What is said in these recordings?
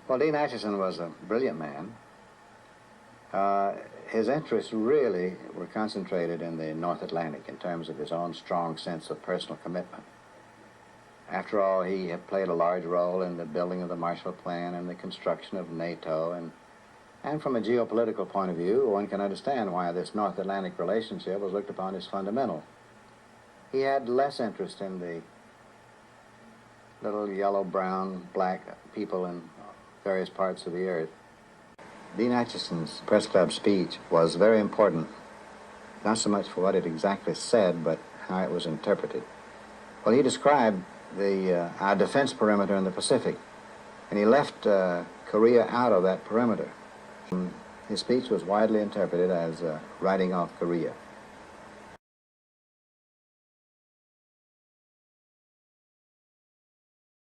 Well, Dean Acheson was a brilliant man. His interests really were concentrated in the North Atlantic in terms of his own strong sense of personal commitment. After all, he had played a large role in the building of the Marshall Plan and the construction of NATO, and from a geopolitical point of view, one can understand why this North Atlantic relationship was looked upon as fundamental. He had less interest in the little yellow, brown, black people in various parts of the earth. Dean Acheson's press club speech was very important, not so much for what it exactly said, but how it was interpreted. Well, he described our defense perimeter in the Pacific, and he left Korea out of that perimeter. His speech was widely interpreted as writing off Korea.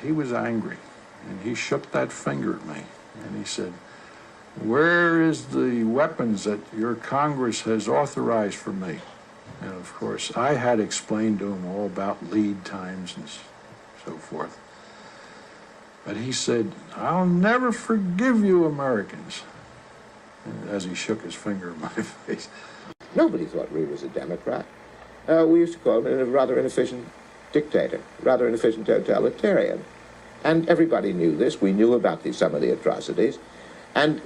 He was angry, and he shook that finger at me, and he said, "Where is the weapons that your Congress has authorized for me?" And of course, I had explained to him all about lead times and so forth. But he said, "I'll never forgive you Americans," as he shook his finger in my face. Nobody thought Reed was a Democrat. We used to call him a rather inefficient dictator, rather inefficient totalitarian. And everybody knew this. We knew about some of the atrocities. And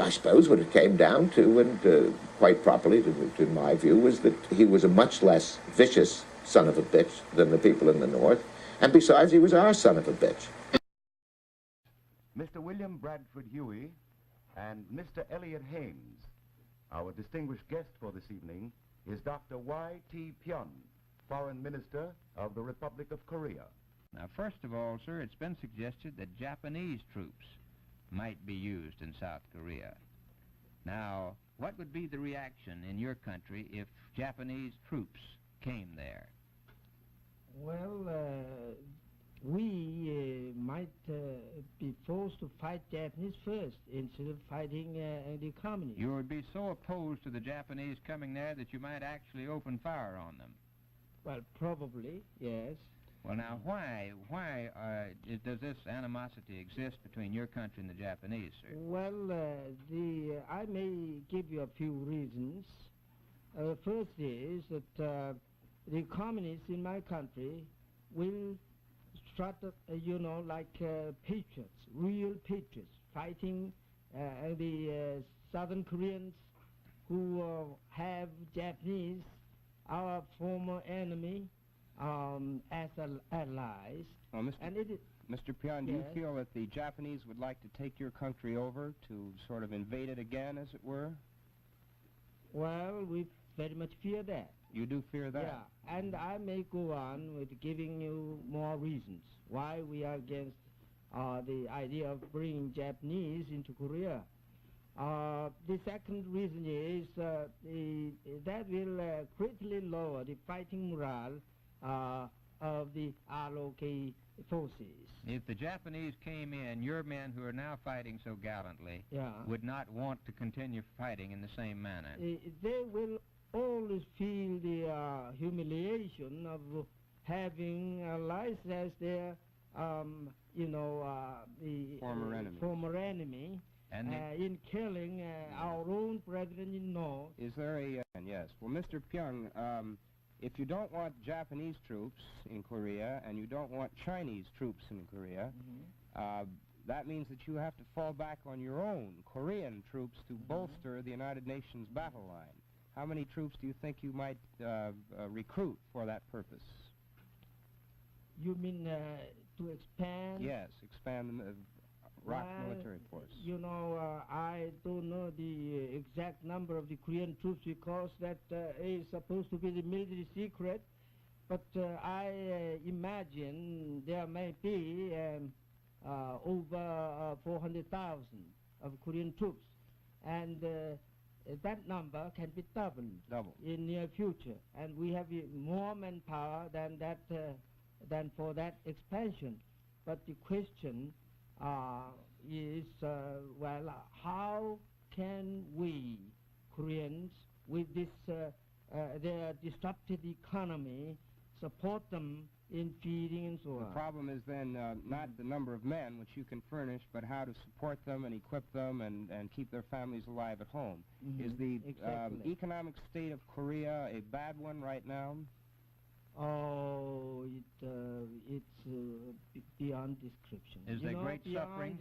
I suppose what it came down to, and quite properly to my view, was that he was a much less vicious son of a bitch than the people in the North. And besides, he was our son of a bitch. Mr. William Bradford Huey and Mr. Elliot Haines. Our distinguished guest for this evening is Dr. Y.T. Pyun, Foreign Minister of the Republic of Korea. Now, first of all, sir, it's been suggested that Japanese troops might be used in South Korea. Now, what would be the reaction in your country if Japanese troops came there? Well, we might be forced to fight Japanese first instead of fighting the communists. You would be so opposed to the Japanese coming there that you might actually open fire on them? Well, probably, yes. Well, now, why does this animosity exist between your country and the Japanese, sir? Well, I may give you a few reasons. First is that the communists in my country will strut, like patriots, real patriots, fighting the Southern Koreans who have Japanese, our former enemy, as allies. Mr. Pyun, do you feel that the Japanese would like to take your country over, to sort of invade it again, as it were? Well, we very much fear that. You do fear that? Yeah, and I may go on with giving you more reasons why we are against the idea of bringing Japanese into Korea. The second reason is that will greatly lower the fighting morale of the ROK forces. If the Japanese came in, your men who are now fighting so gallantly would not want to continue fighting in the same manner. They will always feel the humiliation of having allies as their, the former enemy. And in killing our own brethren-in-law. Is there a... yes. Well, Mr. Pyun, if you don't want Japanese troops in Korea and you don't want Chinese troops in Korea, that means that you have to fall back on your own Korean troops to bolster the United Nations battle line. How many troops do you think you might recruit for that purpose? You mean to expand? Yes, expand the ROK military force. I don't know the exact number of the Korean troops because that is supposed to be the military secret, but I imagine there may be over 400,000 of Korean troops, and that number can be doubled in near future, and we have more manpower than that than for that expansion. But the question is, how can we, Koreans, with this their disrupted economy, support them in feeding and so on. The problem is then not the number of men, which you can furnish, but how to support them and equip them and keep their families alive at home. Is the economic state of Korea a bad one right now? Oh, it's beyond description. Is there great suffering?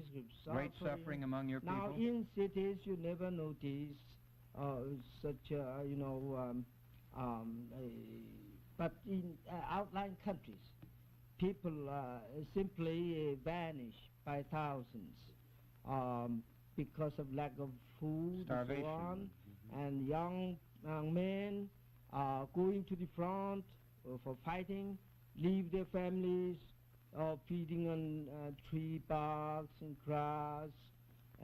Great suffering among your people? Now, in cities, you never notice such, but in outlying countries, people simply vanish by thousands because of lack of food, starvation, and so on. And young men are going to the front for fighting, leave their families, feeding on tree barks and grass,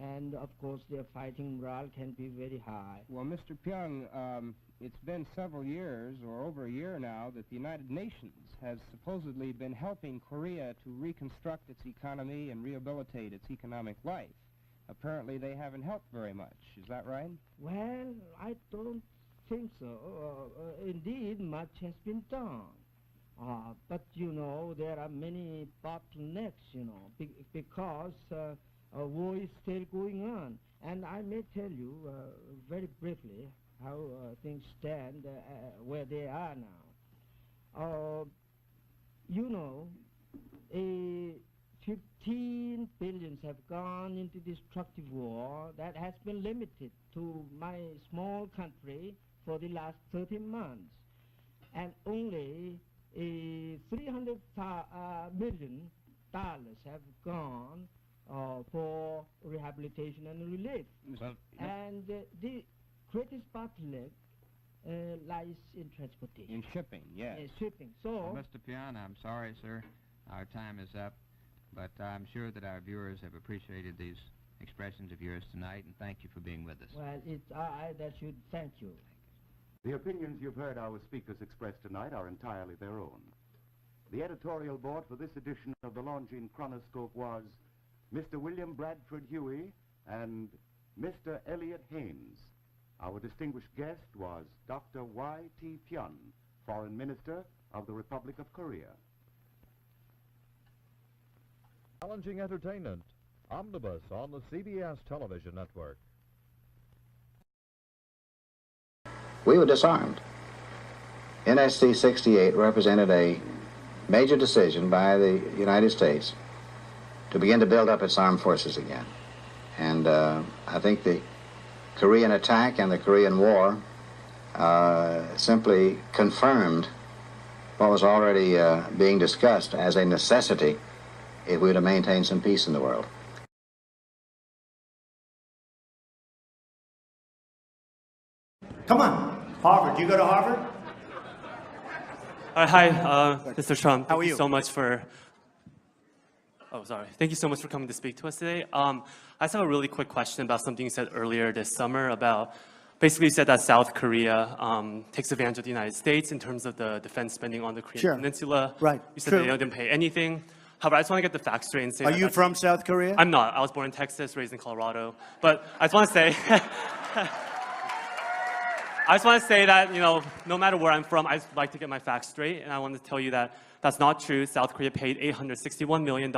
and of course their fighting morale can be very high. Well, Mr. Pyong, it's been several years, or over a year now, that the United Nations has supposedly been helping Korea to reconstruct its economy and rehabilitate its economic life. Apparently they haven't helped very much. Is that right? Well, I don't think so. Indeed, much has been done. But, there are many bottlenecks, because war is still going on. And I may tell you very briefly how things stand where they are now. 15 billions have gone into destructive war that has been limited to my small country for the last 13 months. And only $300 million have gone for rehabilitation and relief. Well, and the greatest bottleneck lies in transportation. In shipping, yes. Shipping. So, well, Mr. Piana, I'm sorry, sir. Our time is up. But I'm sure that our viewers have appreciated these expressions of yours tonight, and thank you for being with us. Well, it's I that should thank you. The opinions you've heard our speakers express tonight are entirely their own. The editorial board for this edition of the Longines Chronoscope was Mr. William Bradford Huey and Mr. Elliot Haynes. Our distinguished guest was Dr. Y.T. Pyun, Foreign Minister of the Republic of Korea. Challenging entertainment, Omnibus on the CBS television network. We were disarmed. NSC 68 represented a major decision by the United States to begin to build up its armed forces again. And I think the Korean attack and the Korean War simply confirmed what was already being discussed as a necessity if we were to maintain some peace in the world. Come on, Harvard. You go to Harvard? Hi, Mr. Trump. How are you? Thank you so much for... Oh, sorry. Thank you so much for coming to speak to us today. I just have a really quick question about something you said earlier this summer about... Basically, you said that South Korea takes advantage of the United States in terms of the defense spending on the Korean Peninsula. Right. You said they didn't pay anything. However, I just want to get the facts straight and say... Are you from South Korea? I'm not. I was born in Texas, raised in Colorado. But I just want to say... I just want to say that, no matter where I'm from, I just like to get my facts straight. And I want to tell you that that's not true. South Korea paid $861 million.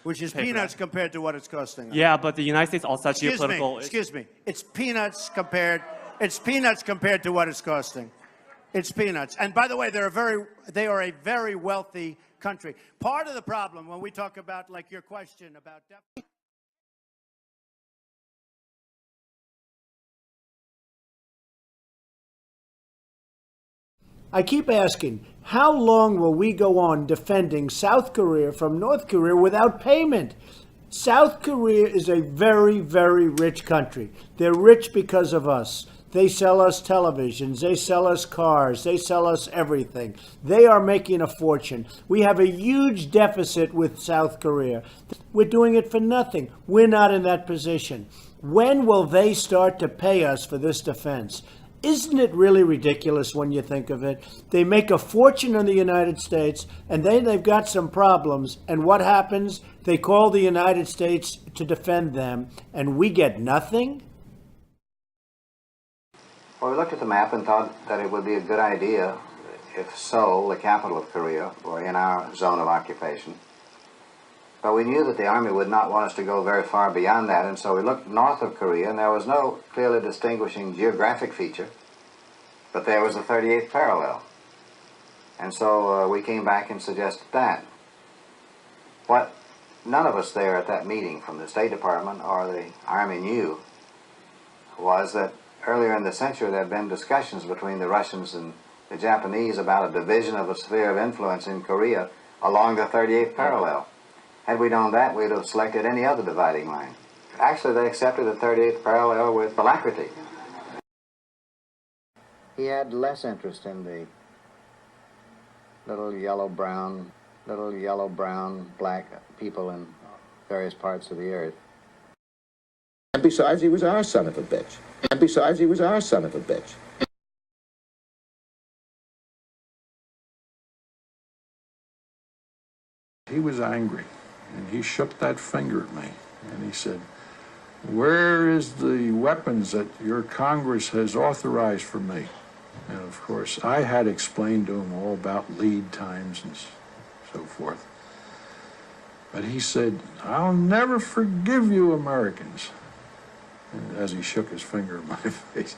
Which is peanuts compared to what it's costing. Yeah, but the United States also has geopolitical... Excuse me. It's peanuts compared to what it's costing. It's peanuts. And by the way, they are a very wealthy country. Part of the problem when we talk about, like your question about... I keep asking, how long will we go on defending South Korea from North Korea without payment? South Korea is a very, very rich country. They're rich because of us. They sell us televisions, they sell us cars, they sell us everything. They are making a fortune. We have a huge deficit with South Korea. We're doing it for nothing. We're not in that position. When will they start to pay us for this defense? Isn't it really ridiculous when you think of it? They make a fortune in the United States, and then they've got some problems, and what happens? They call the United States to defend them, and we get nothing? Well, we looked at the map and thought that it would be a good idea if Seoul, the capital of Korea, were in our zone of occupation. But we knew that the Army would not want us to go very far beyond that, and so we looked north of Korea, and there was no clearly distinguishing geographic feature, but there was the 38th parallel. And so we came back and suggested that. What none of us there at that meeting from the State Department or the Army knew was that earlier in the century there had been discussions between the Russians and the Japanese about a division of a sphere of influence in Korea along the 38th parallel. Had we known that, we'd have selected any other dividing line. Actually, they accepted the 38th parallel with alacrity. He had less interest in the little yellow-brown, black people in various parts of the earth. And besides, he was our son of a bitch. He was angry, and he shook that finger at me, and he said, "Where is the weapons that your Congress has authorized for me?" And of course, I had explained to him all about lead times and so forth. But he said, "I'll never forgive you Americans." And as he shook his finger in my face,